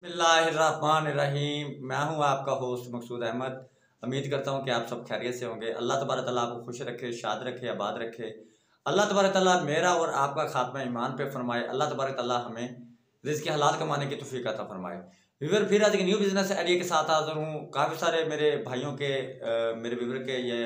बिस्मिल्लाहिर्रहमानिर्रहीम। मैं हूं आपका होस्ट मकसूद अहमद। उम्मीद करता हूं कि आप सब खैरियत से होंगे। अल्लाह तबारक तआला आपको खुश रखे, शाद रखे, आबाद रखे। अल्लाह तबारक तआला मेरा और आपका खात्मा ईमान पे फरमाए। अल्लाह तबारक तआला हमें रिज़्क़ हलाल कमाने की तौफीक अता फरमाए। व्यूअर, फिर आज एक न्यू बिज़नेस आइडिया के साथ हाज़िर हूँ। काफ़ी सारे मेरे भाइयों के मेरे व्यूअर के ये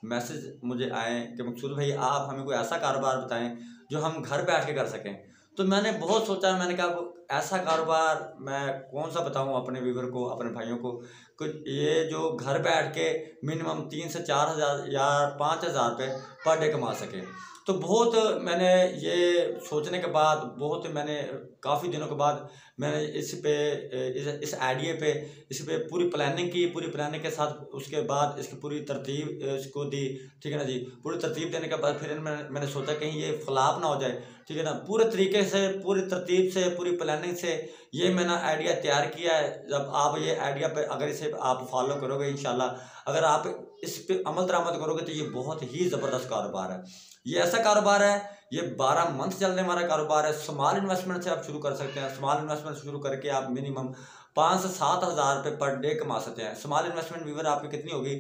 मैसेज मुझे आए कि मकसूद भाई आप हमें कोई ऐसा कारोबार बताएं जो हम घर बैठ के कर सकें। तो मैंने बहुत सोचा, मैंने कहा ऐसा कारोबार मैं कौन सा बताऊं अपने व्यूवर को, अपने भाइयों को, कुछ ये जो घर बैठ के मिनिमम 3 से 4 हज़ार या 5 हज़ार रुपये पर डे कमा सके। तो बहुत मैंने ये सोचने के बाद, बहुत मैंने काफ़ी दिनों के बाद मैंने इस आइडिया पे इस पे पूरी प्लानिंग की। पूरी प्लानिंग के साथ उसके बाद इसकी पूरी तरतीब इसको दी। ठीक है ना जी। पूरी तरतीब देने के बाद फिर मैंने सोचा कहीं ये फ्लॉप ना हो जाए। ठीक है ना। पूरे तरीके से, पूरी तरतीब से, पूरी प्लानिंग से ये मैंने आइडिया तैयार किया है। जब आप ये आइडिया पे अगर इसे आप फॉलो करोगे, इंशाल्लाह अगर आप इस पे अमल दरामद करोगे तो ये बहुत ही ज़बरदस्त कारोबार है। ये ऐसा कारोबार है, ये 12 मंथ चलने वाला कारोबार है। स्मॉल इन्वेस्टमेंट से आप शुरू कर सकते हैं। स्मॉल इन्वेस्टमेंट से शुरू करके आप मिनिमम 5 से 7 हज़ार रुपये पर डे कमा सकते हैं। स्मॉल इन्वेस्टमेंट व्यूअर आपकी कितनी होगी?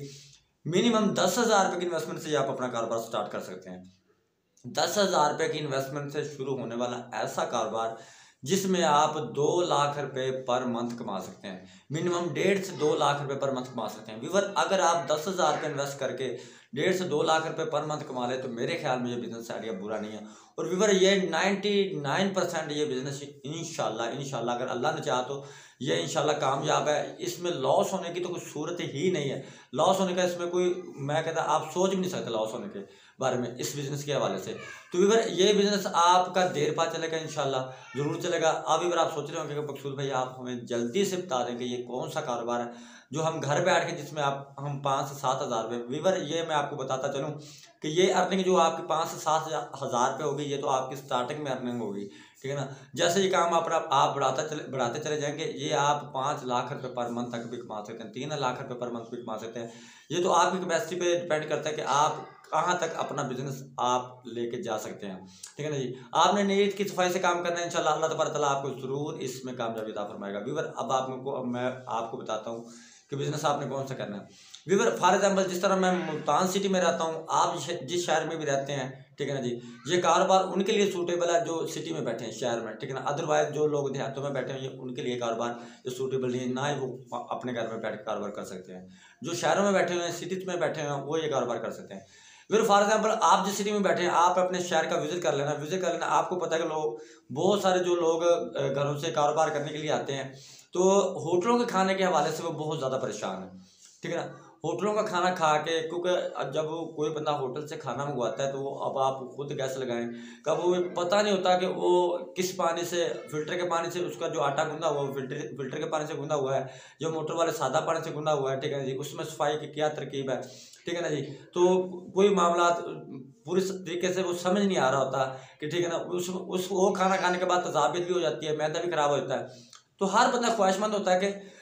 मिनिमम 10 हज़ार रुपये की इन्वेस्टमेंट से आप अपना कारोबार स्टार्ट कर सकते हैं। 10 हज़ार रुपये की इन्वेस्टमेंट से शुरू होने वाला ऐसा कारोबार जिसमें आप 2 लाख रुपए पर मंथ कमा सकते हैं। मिनिमम 1.5 से 2 लाख रुपए पर मंथ कमा सकते हैं। व्यूअर, अगर आप 10 हज़ार रुपये इन्वेस्ट करके 1.5 से 2 लाख रुपए पर मंथ कमा ले तो मेरे ख्याल में ये बिज़नेस आइडिया बुरा नहीं है। और व्यूअर, ये 99% ये बिज़नेस इंशाल्लाह अगर अल्लाह ने चाहा तो ये इंशाल्लाह कामयाब है। इसमें लॉस होने की तो कोई सूरत ही नहीं है। लॉस होने का इसमें कोई, मैं कहता आप सोच भी नहीं सकते लॉस होने के बारे में इस बिज़नेस के हवाले से। तो व्यूअर, ये बिज़नेस आपका देर पा चलेगा, इंशाल्लाह ज़रूर चलेगा। अब व्यूअर, आप सोच रहे होंगे कि मकसूद भाई आप हमें जल्दी से बता दें कि ये कौन सा कारोबार है जो हम घर बैठ के जिसमें हम 5 से 7 हज़ार रुपये। व्यूअर, ये मैं आपको बताता चलूँ कि ये अर्निंग जो आपकी 5 से 7 हज़ार रुपये होगी, ये तो आपकी स्टार्टिंग में अर्निंग होगी। ठीक है ना। जैसे ये काम आप बढ़ाते चले जाएंगे, ये आप 5 लाख रुपए पर मंथ तक भी कमा सकते हैं। 3 लाख रुपए पर मंथ भी कमा सकते हैं। ये तो आपकी कैपेसिटी पे डिपेंड करता है कि आप कहाँ तक अपना बिजनेस आप लेके जा सकते हैं। ठीक है ना जी। आपने नीयत की सफाई से काम करना है, इंशाल्लाह अल्लाह तबारक तआला आपको ज़रूर इसमें कामयाबी अता फरमाएगा। व्यूअर, अब मैं आपको बताता हूँ कि बिज़नेस आपने कौन सा करना है। व्यूअर, फॉर एग्जांपल जिस तरह मैं मुल्तान सिटी में रहता हूँ, आप जिस शहर में भी रहते हैं, ठीक है ना जी, ये कारोबार उनके लिए सूटेबल है जो सिटी में बैठे हैं, शहर में। ठीक है ना। अदरवाइज जो लोग देहातों में बैठे हैं, ये उनके लिए कारोबार ये सूटेबल नहीं है, ना ही वो अपने घर में बैठ के कारोबार कर सकते हैं। जो शहरों में बैठे हुए हैं, सिटीज में बैठे हुए हैं, वो ये कारोबार कर सकते हैं। फिर फॉर एग्जांपल आप जिस सिटी में बैठे हैं, आप अपने शहर का विजिट कर लेना। आपको पता है कि लोग, बहुत सारे जो लोग घरों से कारोबार करने के लिए आते हैं, तो होटलों के खाने के हवाले से वो बहुत ज़्यादा परेशान है। ठीक है ना। होटलों का खाना खा के, क्योंकि जब कोई बंदा होटल से खाना मंगवाता है तो वो, अब आप खुद गैस लगाएं, कब वो पता नहीं होता कि वो किस पानी से, फिल्टर के पानी से उसका जो आटा गूंदा हुआ है फिल्टर के पानी से गूंदा हुआ है, जो मोटर वाले सादा पानी से गूंदा हुआ है। ठीक है जी। उसमें सफाई की क्या तरकीब है। ठीक है ना जी। तो कोई मामला पूरी तरीके से वो समझ नहीं आ रहा होता कि, ठीक है ना, वो खाना खाने के बाद तजाबियत भी हो जाती है, मैदा भी खराब हो जाता है। तो हर बंदा ख्वाहिशमंद होता है कि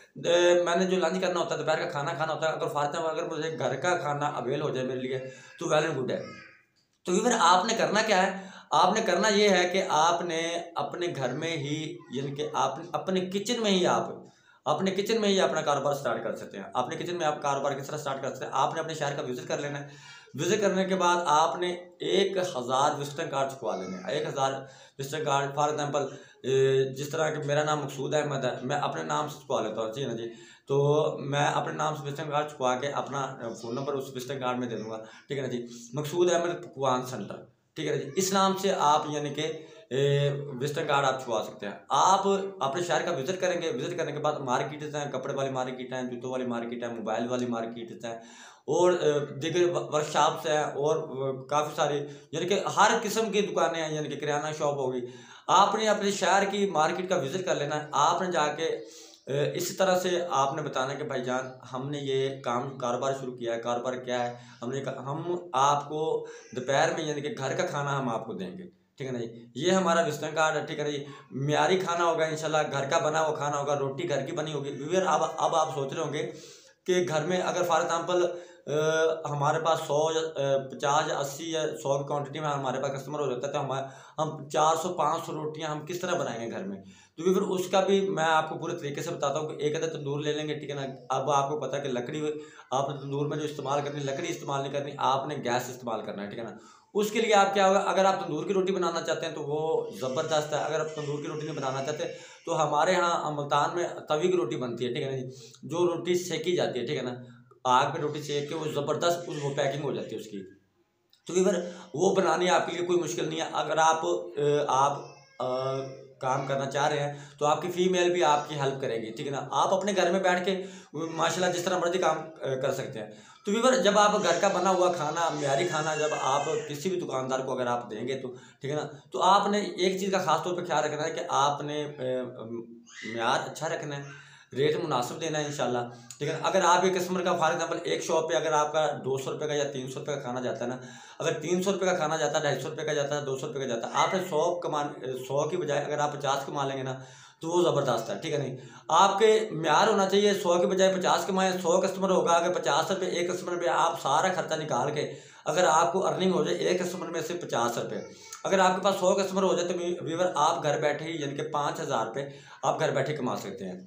मैंने जो लंच करना होता है, दोपहर का खाना खाना होता है, अगर मुझे घर का खाना अवेल हो जाए मेरे लिए तो वेल एंड गुड है। तो व्यूअर, आपने करना क्या है? आपने करना ये है कि आपने अपने घर में ही, यानी कि आप अपने किचन में ही अपना कारोबार स्टार्ट कर सकते हैं। अपने किचन में आप कारोबार किस तरह स्टार्ट कर सकते हैं? आपने अपने शहर का विजिट कर लेना है। विजिट करने के बाद आपने 1000 विजिटिंग कार्ड छपवा लेने हैं। 1000 विजिटिंग कार्ड, फॉर एग्जांपल जिस तरह कि मेरा नाम मकसूद अहमद है, मैं अपने नाम से छपवा लेता हूँ। जी ना जी। तो मैं अपने नाम से विजिटिंग कार्ड छपवा के अपना फ़ोन नंबर उस विजिटिंग कार्ड में दे दूँगा। ठीक है ना जी। मकसूद अहमद पकवान सेंटर, ठीक है ना जी, इस नाम से आप यानी कि विजिटिंग कार्ड आप छुपा सकते हैं। आप अपने शहर का विजिट करेंगे। विजिट करने के बाद मार्केट्स हैं, कपड़े वाली मार्केट हैं, जूतों वाली मार्केट है, मोबाइल वाली मार्केट्स हैं, और दीगर वर्कशॉप्स हैं, और काफ़ी सारी, यानी कि हर किस्म की दुकानें हैं, यानी कि किराना शॉप होगी। आपने अपने शहर की मार्केट का विजिट कर लेना है। आपने जाके इसी तरह से आपने बताना कि भाईजान हमने ये कारोबार शुरू किया है। कारोबार क्या है? हम आपको दोपहर में, यानी कि घर का खाना हम आपको देंगे। ठीक है ना जी। ये हमारा विजिटिंग कार्ड है। ठीक है ना जी। म्यारी खाना होगा, इंशाल्लाह घर का बना हुआ खाना होगा, रोटी घर की बनी होगी। व्यूअर, अब आप सोच रहे होंगे कि घर में अगर फॉर एग्जांपल हमारे पास 100 या 50 या 80 या 100 की क्वांटिटी में हमारे पास कस्टमर हो जाता है, तो हम 400-500 रोटियां हम किस तरह बनाएंगे घर में? तो भी फिर उसका भी मैं आपको पूरे तरीके से बताता हूँ कि एक अदर तंदूर ले लेंगे, ठीक है ना। अब आपको पता है कि लकड़ी आपने तंदूर में जो इस्तेमाल करनी, लकड़ी इस्तेमाल नहीं करनी, आपने गैस इस्तेमाल करना है, ठीक है ना। उसके लिए आप क्या होगा, अगर आप तंदूर की रोटी बनाना चाहते हैं तो वो ज़बरदस्त है। अगर आप तंदूर की रोटी नहीं बनाना चाहते तो हमारे यहाँ मुल्तान में तवी की रोटी बनती है, ठीक है ना जी, जो रोटी सेकी जाती है, ठीक है ना, आग पे रोटी सेक के वो ज़बरदस्त वो पैकिंग हो जाती है उसकी। तो वीवर वो बनानी आपके लिए कोई मुश्किल नहीं है। अगर आप काम करना चाह रहे हैं तो आपकी फीमेल भी आपकी हेल्प करेगी, ठीक है ना। आप अपने घर में बैठ के माशाल्लाह जिस तरह मर्जी काम कर सकते हैं। तो वीवर जब आप घर का बना हुआ खाना, म्यारी खाना जब आप किसी भी दुकानदार को अगर आप देंगे तो, ठीक है ना, तो आपने एक चीज़ का खास तौर पर ख्याल रखना है कि आपने म्यार अच्छा रखना है, रेट मुनासिब देना है इंशाल्लाह, ठीक है। अगर आप एक कस्टमर का फॉर एग्जाम्पल एक शॉप पे अगर आपका 200 रुपये का या 300 रुपये का खाना जाता है ना, अगर 300 रुपये का खाना जाता है, 250 रुपये का जाता है, 200 रुपये का जाता है, आपने 100 की बजाय अगर आप 50 कमा लेंगे ना तो वो ज़बरदस्त है, ठीक है नहीं। आपके म्यार होना चाहिए 100 की बजाय 50 कमाएं। 100 कस्टमर होगा, अगर 50 रुपये एक कस्टमर पे आप सारा खर्चा निकाल के अगर आपको अर्निंग हो जाए एक कस्टमर में से 50 रुपये, अगर आपके पास 100 कस्टमर हो जाए तो वीवर आप घर बैठे ही यानी कि 5000 रुपये आप घर बैठे कमा सकते हैं।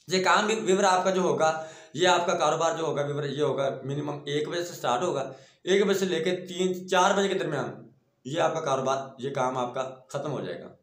ये काम भी वीवर आपका जो होगा, ये आपका कारोबार जो होगा वीवर, ये होगा मिनिमम 1 बजे से स्टार्ट होगा, 1 बजे से लेकर 3-4 बजे के दरमियान ये आपका कारोबार, ये काम आपका ख़त्म हो जाएगा।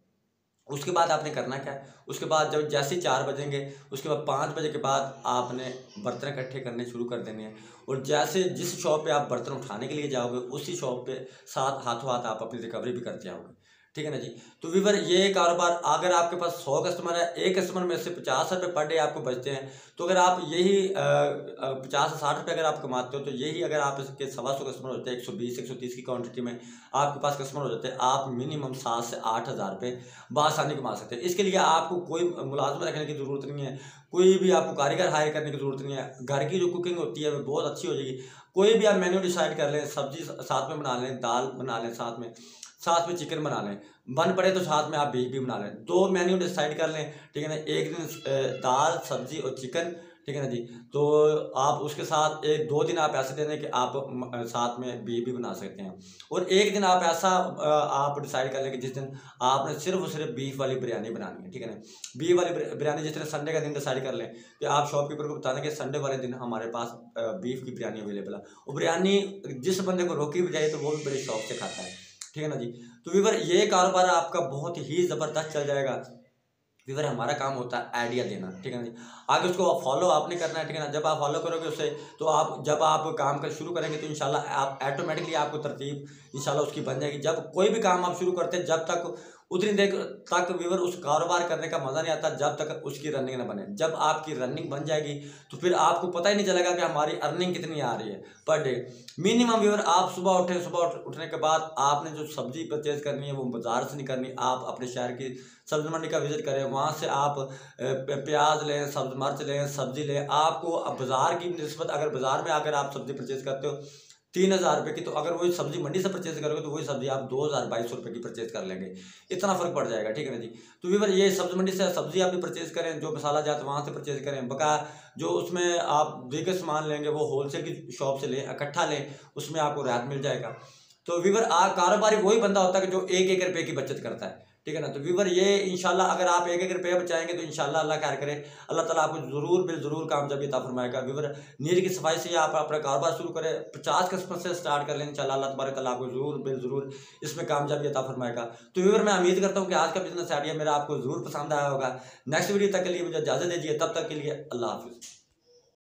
उसके बाद आपने करना क्या है, उसके बाद जब जैसे 4 बजेंगे उसके बाद 5 बजे के बाद आपने बर्तन इकट्ठे करने शुरू कर देने हैं। और जैसे जिस शॉप पे आप बर्तन उठाने के लिए जाओगे उसी शॉप पे साथ हाथों हाथ आप अपनी रिकवरी भी करते आओगे, ठीक है ना जी। तो वीवर ये कारोबार अगर आपके पास 100 कस्टमर है, एक कस्टमर में से 50 रुपये पर डे आपको बचते हैं, तो अगर आप यही 50 से 60 रुपये अगर आप कमाते हो तो यही अगर आप इसके 125 कस्टमर होते हैं 120-130 की क्वांटिटी में आपके पास कस्टमर हो जाते हैं, आप मिनिमम 7 से 8 हज़ार रुपये बासानी कमा सकते हैं। इसके लिए आपको कोई मुलाजमा रखने की ज़रूरत नहीं है, कोई भी आपको कारीगर हायर करने की ज़रूरत नहीं है। घर की जो कुकिंग होती है वो बहुत अच्छी हो जाएगी। कोई भी आप मेन्यू डिसाइड कर लें, सब्जी साथ में बना लें, दाल बना लें, साथ में चिकन बना लें, बन पड़े तो साथ में आप बीफ भी बना लें, 2 मेन्यू डिसाइड कर लें, ठीक है ना। एक दिन दाल सब्जी और चिकन, ठीक है ना जी। तो आप उसके साथ 1-2 दिन आप ऐसे दे दें कि आप साथ में बीफ भी बना सकते हैं। और एक दिन आप ऐसा आप डिसाइड कर लें कि जिस दिन आपने सिर्फ और सिर्फ बीफ वाली बिरयानी बनानी है, ठीक है ना। बीफ वाली बिरयानी जिस तरह संडे का दिन डिसाइड कर लें कि आप शॉपकीपर को बता दें कि संडे वाले दिन हमारे पास बीफ की बिरयानी अवेलेबल है। और बिरयानी जिस बंदे को रोकी भी जाए तो वो भी बड़े शौक से खाता है, ठीक है ना जी। तो वीवर ये कारोबार आपका बहुत ही ज़बरदस्त चल जाएगा। वीवर हमारा काम होता है आइडिया देना, ठीक है ना जी। आगे उसको फॉलो आपने करना है, ठीक है ना। जब आप फॉलो करोगे उससे तो आप जब आप काम कर शुरू करेंगे तो इंशाल्लाह आप ऑटोमेटिकली आपको तरतीब इंशाल्लाह उसकी बन जाएगी। जब कोई भी काम आप शुरू करते हैं जब तक उतनी देर तक वीवर उस कारोबार करने का मज़ा नहीं आता जब तक उसकी रनिंग ना बने। जब आपकी रनिंग बन जाएगी तो फिर आपको पता ही नहीं चलेगा कि हमारी अर्निंग कितनी आ रही है पर डे। मिनिमम वीवर आप सुबह उठे, सुबह उठने के बाद आपने जो सब्जी परचेज करनी है वो बाज़ार से नहीं करनी, आप अपने शहर की सब्जी मंडी का विजिट करें, वहाँ से आप प्याज लें, सब्ज मिर्च लें, सब्जी लें। आपको बाज़ार की निस्बत अगर बाज़ार में आकर आप सब्ज़ी परचेज़ करते हो 3000 रुपये की, तो अगर वही सब्जी मंडी से परचेज करोगे तो वही सब्जी आप 2200 रुपये की परचेज कर लेंगे, इतना फ़र्क पड़ जाएगा, ठीक है ना जी। तो वीवर ये सब्जी मंडी से सब्जी आप भी परचेज करें, जो मसाला जात वहाँ से परचेज करें, बका जो उसमें आप दीगर सामान लेंगे वो होलसेल की शॉप से लें, इकट्ठा लें, उसमें आपको रियायत मिल जाएगा। तो वीवर कारोबारी वही बंदा होता है कि जो 1-1 रुपये की बचत करता है, ठीक है ना। तो वीवर ये इंशाल्लाह अगर आप 1-1 रुपया बचाएंगे तो इंशाल्लाह अल्लाह खैर करे, अल्लाह ताला आपको ज़रूर बिल ज़रूर कामयाबी अता फरमाएगा। वीवर नीयत की सफाई से आप अपना कारोबार शुरू करें, 50 कस्टमर से स्टार्ट कर लें, इंशाल्लाह अल्लाह तबारक तआला आपको ज़रूर बिल ज़रूर इसमें कामयाबी अता फरमाएगा। तो वीवर मैं उम्मीद करता हूँ कि आज का बिजनेस आइडिया मेरा आपको ज़रूर पसंद आया होगा। नेक्स्ट वीडियो तक के लिए मुझे इजाज़त दीजिए, तब तक के लिए अल्लाह हाफिज़।